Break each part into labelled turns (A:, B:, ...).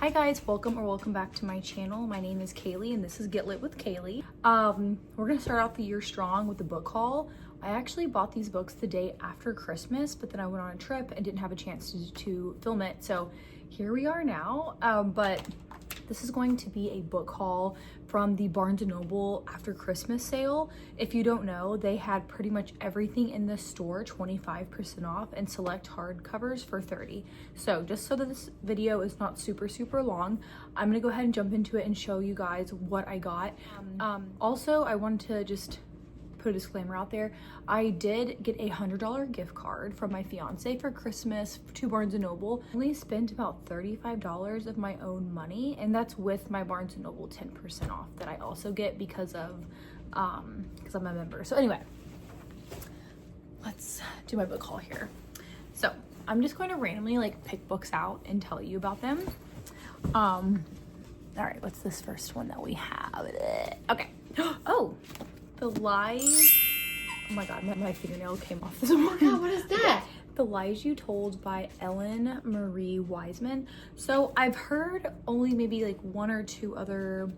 A: Hi guys, welcome back to my channel. My name is Kaylee and this is Get Lit with Kaylee. We're gonna start out the year strong with the book haul. I actually bought these books the day after Christmas, but then I went on a trip and didn't have a chance to film it. So here we are now, but this is going to be a book haul from the Barnes & Noble after Christmas sale. If you don't know, they had pretty much everything in the store 25% off and select hardcovers for 30%. So just so that this video is not super long, I'm gonna go ahead and jump into it and show you guys what I got. Also, I wanted to just put a disclaimer out there. I did get a $100 gift card from my fiance for Christmas to Barnes & Noble. I only spent about $35 of my own money, and that's with my Barnes & Noble 10% off that I also get because I'm a member. So anyway, let's do my book haul here. So I'm just going to randomly like pick books out and tell you about them. All right, what's this first one that we have? Okay. Oh, The Lies. Oh my god, my fingernail came off this morning.
B: Oh, what is that?
A: The Lies You Told by Ellen Marie Wiseman. So I've heard only maybe like one or two other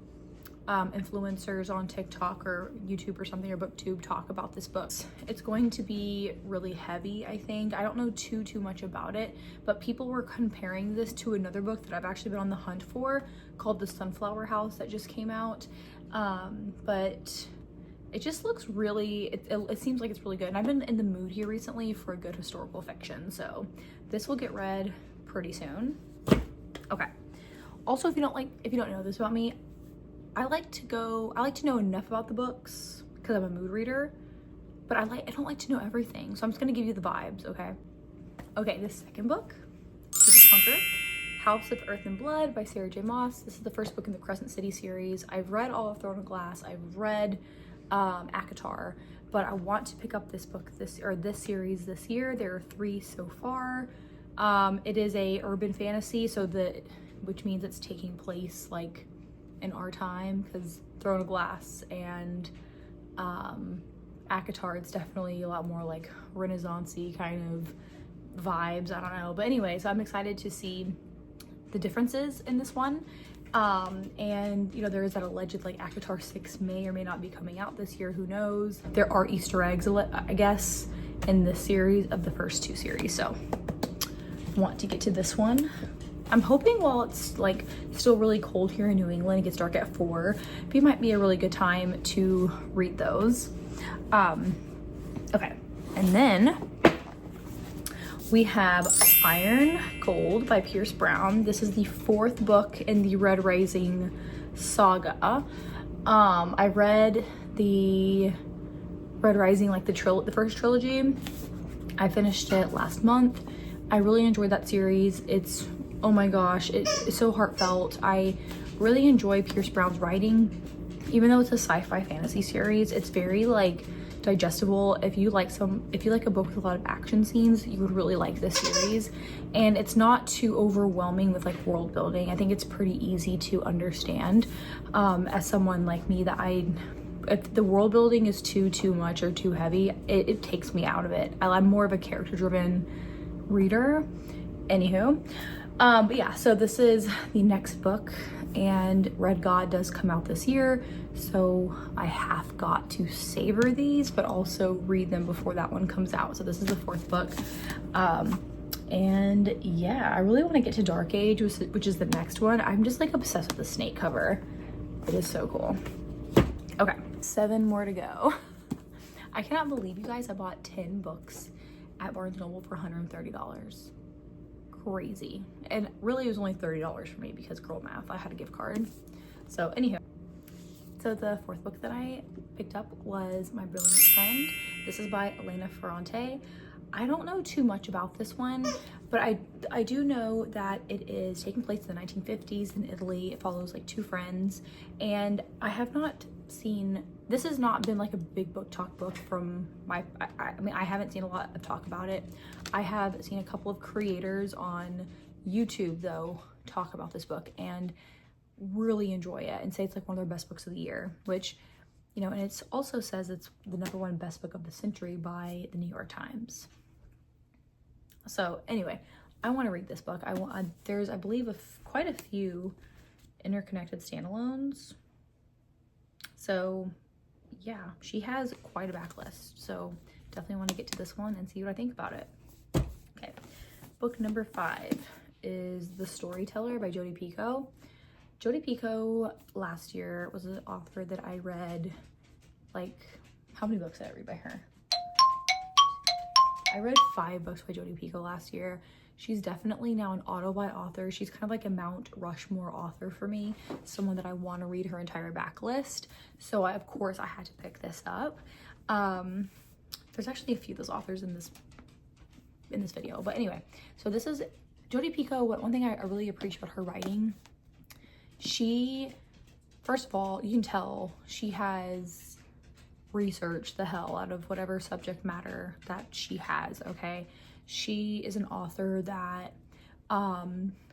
A: influencers on TikTok or YouTube or something, or BookTube, talk about this book. It's going to be really heavy, I think. I don't know too much about it, but people were comparing this to another book that I've actually been on the hunt for called The Sunflower House that just came out. But it just looks really, it seems like it's really good. And I've been in the mood here recently for a good historical fiction. So this will get read pretty soon. Okay. Also, if you don't know this about me, I like to know enough about the books because I'm a mood reader, but I don't like to know everything. So I'm just gonna give you the vibes, okay? Okay, the second book is Hunker, House of Earth and Blood by Sarah J. Maas. This is the first book in the Crescent City series. I've read all of Throne of Glass. I've read ACOTAR, but I want to pick up this book this series this year. There are 3 so far. It is a urban fantasy, which means it's taking place like in our time, because Throne of Glass and ACOTAR, it's definitely a lot more like Renaissance-y kind of vibes. I don't know, but anyway, so I'm excited to see the differences in this one. And you know, there is that alleged like ACOTAR 6 may or may not be coming out this year, who knows. There are Easter eggs, I guess, in the series of the first 2 series, so want to get to this one. I'm hoping while it's like still really cold here in New England, it gets dark at 4, it might be a really good time to read those. Okay, and then we have Iron Gold by Pierce Brown. This is the 4th book in the Red Rising saga. I read the Red Rising, like the first trilogy. I finished it last month. I really enjoyed that series. It's, oh my gosh, it's so heartfelt. I really enjoy Pierce Brown's writing. Even though it's a sci-fi fantasy series, it's very like digestible. If you like a book with a lot of action scenes, you would really like this series. And it's not too overwhelming with like world building. I think it's pretty easy to understand. As someone like me, if the world building is too much or too heavy, it takes me out of it. I'm more of a character driven reader. Anywho, but yeah, so this is the next book, and Red God does come out this year, so I have got to savor these but also read them before that one comes out. So this is the 4th book, and yeah, I really want to get to Dark Age, which is the next one. I'm just like obsessed with the snake cover. It is so cool. Okay, 7 more to go. I cannot believe, you guys, I bought 10 books at Barnes & Noble for $130. Crazy. And really it was only $30 for me because girl math, I had a gift card. So anywho, so the 4th book that I picked up was My Brilliant Friend. This is by Elena Ferrante. I don't know too much about this one, but I do know that it is taking place in the 1950s in Italy. It follows like 2 friends, and I have not seen, this has not been like a big book talk book from I mean, I haven't seen a lot of talk about it. I have seen a couple of creators on YouTube though talk about this book and really enjoy it and say it's like one of their best books of the year, which, you know, and it also says it's the #1 best book of the century by the New York Times. So anyway, I want to read this book. There's, I believe, quite a few interconnected standalones. So yeah, she has quite a backlist. So definitely want to get to this one and see what I think about it. Okay, book number 5 is The Storyteller by Jodi Picoult. Jodi Picoult last year was an author that I read, like, how many books did I read by her? I read 5 books by Jodi Picoult last year. She's definitely now an auto-buy author. She's kind of like a Mount Rushmore author for me, someone that I want to read her entire backlist. So of course I had to pick this up. There's actually a few of those authors in this video, but anyway, so this is Jodi Picoult. One thing I really appreciate about her writing, she, first of all, you can tell she has researched the hell out of whatever subject matter that she has, okay? She is an author that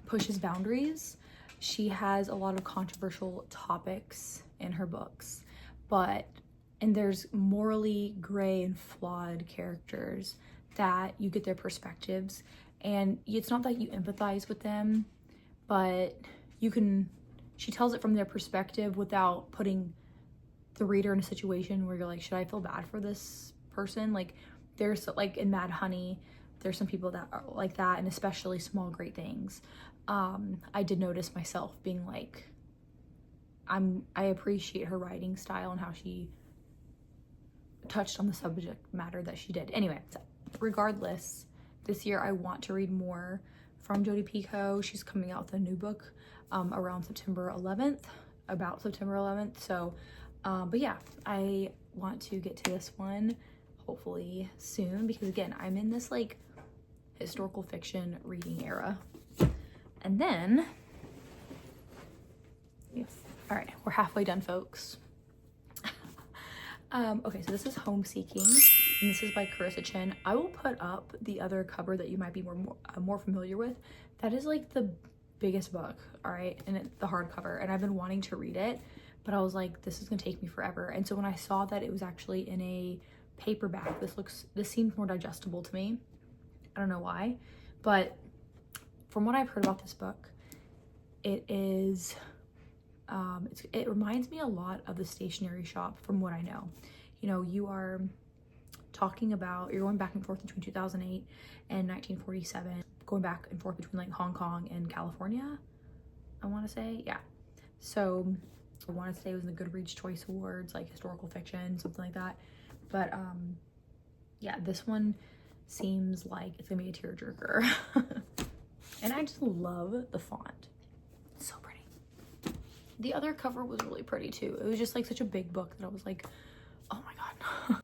A: pushes boundaries. She has a lot of controversial topics in her books, and there's morally gray and flawed characters that you get their perspectives, and it's not that you empathize with them, but she tells it from their perspective without putting the reader in a situation where you're like, should I feel bad for this person? Like, there's, like, in Mad Honey, there's some people that are like that, and especially Small Great Things. I did notice myself being like, I appreciate her writing style and how she touched on the subject matter that she did. Anyway, so regardless, this year I want to read more from Jodi Picoult. She's coming out with a new book around September 11th, about September 11th. So, but yeah, I want to get to this one hopefully soon, because again, I'm in this like historical fiction reading era. And then, yes, all right, we're halfway done, folks. Okay, so this is Homeseeking, and this is by Carissa Chin. I will put up the other cover that you might be more familiar with. That is like the biggest book, all right, and the hardcover, and I've been wanting to read it, but I was like, this is gonna take me forever. And so when I saw that it was actually in a paperback, this seemed more digestible to me. I don't know why, but from what I've heard about this book, it is it reminds me a lot of The Stationery Shop from what I know. You know, you are talking about, you're going back and forth between 2008 and 1947, going back and forth between like Hong Kong and California, I want to say. Yeah, so I want to say it was in the Goodreads Choice Awards, like historical fiction, something like that. But yeah, this one seems like it's gonna be a tearjerker. And I just love the font. It's so pretty. The other cover was really pretty too. It was just like such a big book that I was like, oh my god.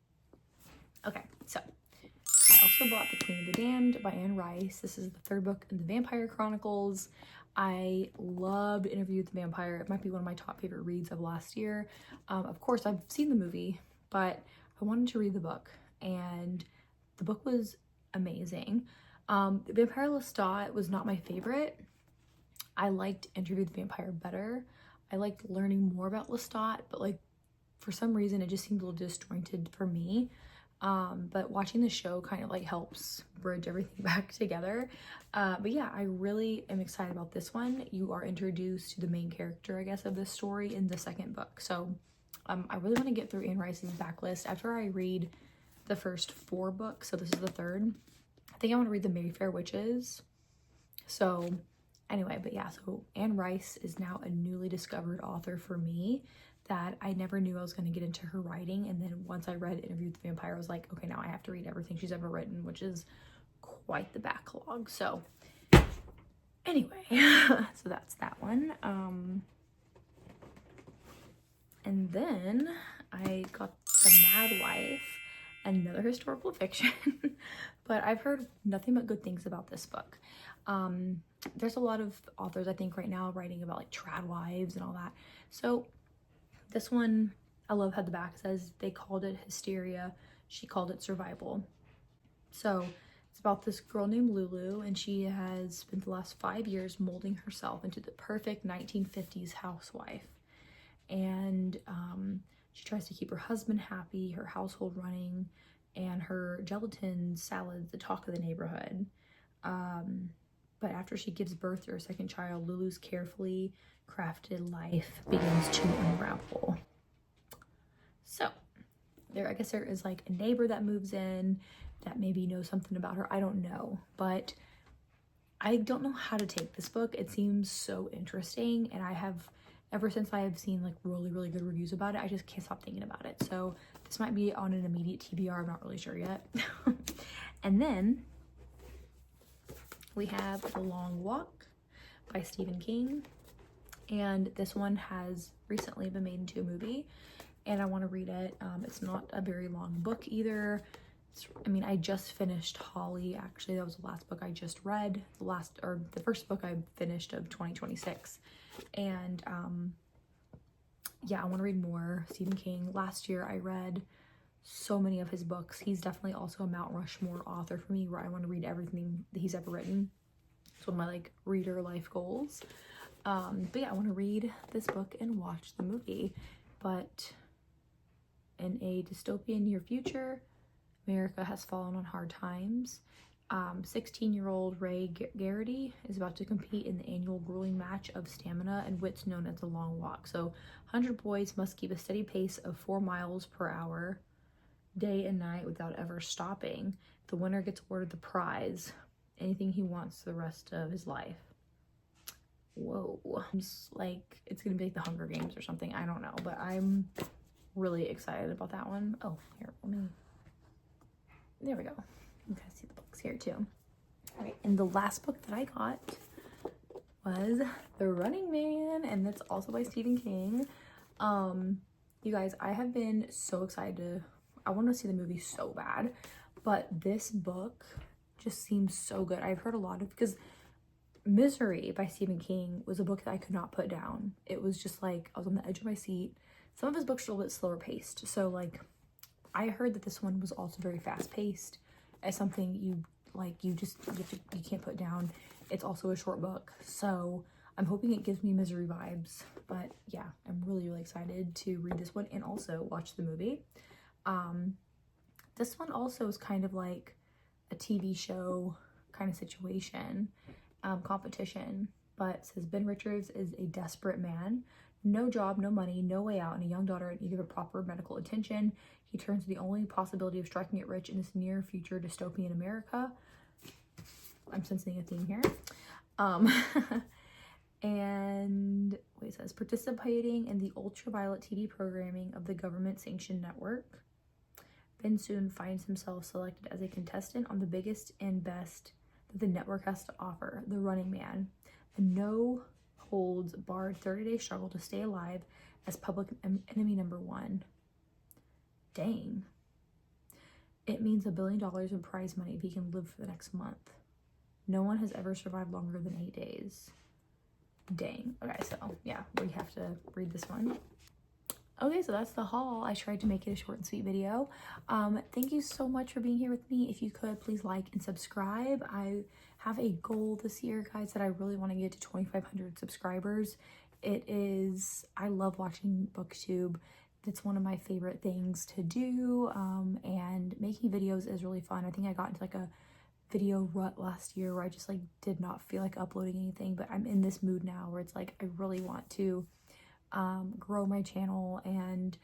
A: Okay, so I also bought The Queen of the Damned by Anne Rice. This is the 3rd book in the Vampire Chronicles. I loved Interview with the Vampire. It might be one of my top favorite reads of last year. Of course, I've seen the movie, but I wanted to read the book, and the book was amazing. Vampire Lestat was not my favorite. I liked Interview with the Vampire better. I liked learning more about Lestat, but like for some reason it just seemed a little disjointed for me. But watching the show kind of like helps bridge everything back together. But yeah, I really am excited about this one. You are introduced to the main character, I guess, of this story in the 2nd book. So I really want to get through Anne Rice's backlist after I read the first 4 books. So this is the 3rd. I think I want to read The Mayfair Witches. So anyway, but yeah, so Anne Rice is now a newly discovered author for me that I never knew I was going to get into her writing. And then once I read Interview with the Vampire, I was like, okay, now I have to read everything she's ever written, which is quite the backlog. So anyway, so that's that one. And then I got The Mad Wife, another historical fiction, but I've heard nothing but good things about this book. There's a lot of authors, I think, right now writing about like trad wives and all that. So this one, I love how the back says they called it hysteria, she called it survival. So it's about this girl named Lulu, and she has spent the last 5 years molding herself into the perfect 1950s housewife. And she tries to keep her husband happy, her household running, and her gelatin salad the talk of the neighborhood. But after she gives birth to her second child, Lulu's carefully crafted life begins to unravel. So I guess there is like a neighbor that moves in that maybe knows something about her. I don't know, but I don't know how to take this book. It seems so interesting, and I have, ever since I have seen like really good reviews about it, I just can't stop thinking about it. So this might be on an immediate TBR, I'm not really sure yet. And then we have The Long Walk by Stephen King, and this one has recently been made into a movie, and I want to read it. It's not a very long book either. I mean, I just finished Holly. Actually, that was the last book I just read. The first book I finished of 2026. And yeah, I want to read more Stephen King. Last year I read so many of his books. He's definitely also a Mount Rushmore author for me, where I want to read everything that he's ever written. It's one of my like reader life goals. But yeah, I want to read this book and watch the movie. But in a dystopian near future, America has fallen on hard times. 16-year-old Ray Garrity is about to compete in the annual grueling match of stamina and wits known as the Long Walk. So 100 boys must keep a steady pace of 4 miles per hour, day and night, without ever stopping. The winner gets awarded the prize, anything he wants the rest of his life. Whoa. It's like, it's gonna be like the Hunger Games or something. I don't know, but I'm really excited about that one. Oh, here, there we go. You guys see the books here too. All right, and the last book that I got was The Running Man, and that's also by Stephen King. You guys, I have been so excited I want to see the movie so bad, but this book just seems so good. I've heard a lot of, because Misery by Stephen King was a book that I could not put down. It was just like, I was on the edge of my seat. Some of his books are a little bit slower paced, so like, I heard that this one was also very fast paced, as something you can't put down. It's also a short book, so I'm hoping it gives me Misery vibes. But yeah, I'm really excited to read this one and also watch the movie. This one also is kind of like a TV show kind of situation, competition, but it says Ben Richards is a desperate man. No job, no money, no way out, and a young daughter in need of a proper medical attention. He turns to the only possibility of striking it rich in this near future dystopian America. I'm sensing a theme here. And what it says, participating in the ultraviolet TV programming of the government-sanctioned network, Ben soon finds himself selected as a contestant on the biggest and best that the network has to offer, The Running Man, a no-holds-barred 30-day struggle to stay alive as public enemy number one. Dang. It means $1 billion in prize money if he can live for the next month. No one has ever survived longer than 8 days. Dang. Okay, so yeah, we have to read this one. Okay, so that's the haul. I tried to make it a short and sweet video. Thank you so much for being here with me. If you could, please like and subscribe. I have a goal this year, guys, that I really want to get to 2,500 subscribers. I love watching BookTube. It's one of my favorite things to do, and making videos is really fun. I think I got into like a video rut last year where I just like did not feel like uploading anything, but I'm in this mood now where it's like I really want to grow my channel and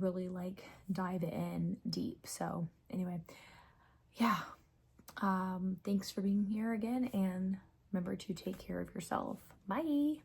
A: really like dive in deep. So anyway, yeah, thanks for being here again, and remember to take care of yourself. Bye.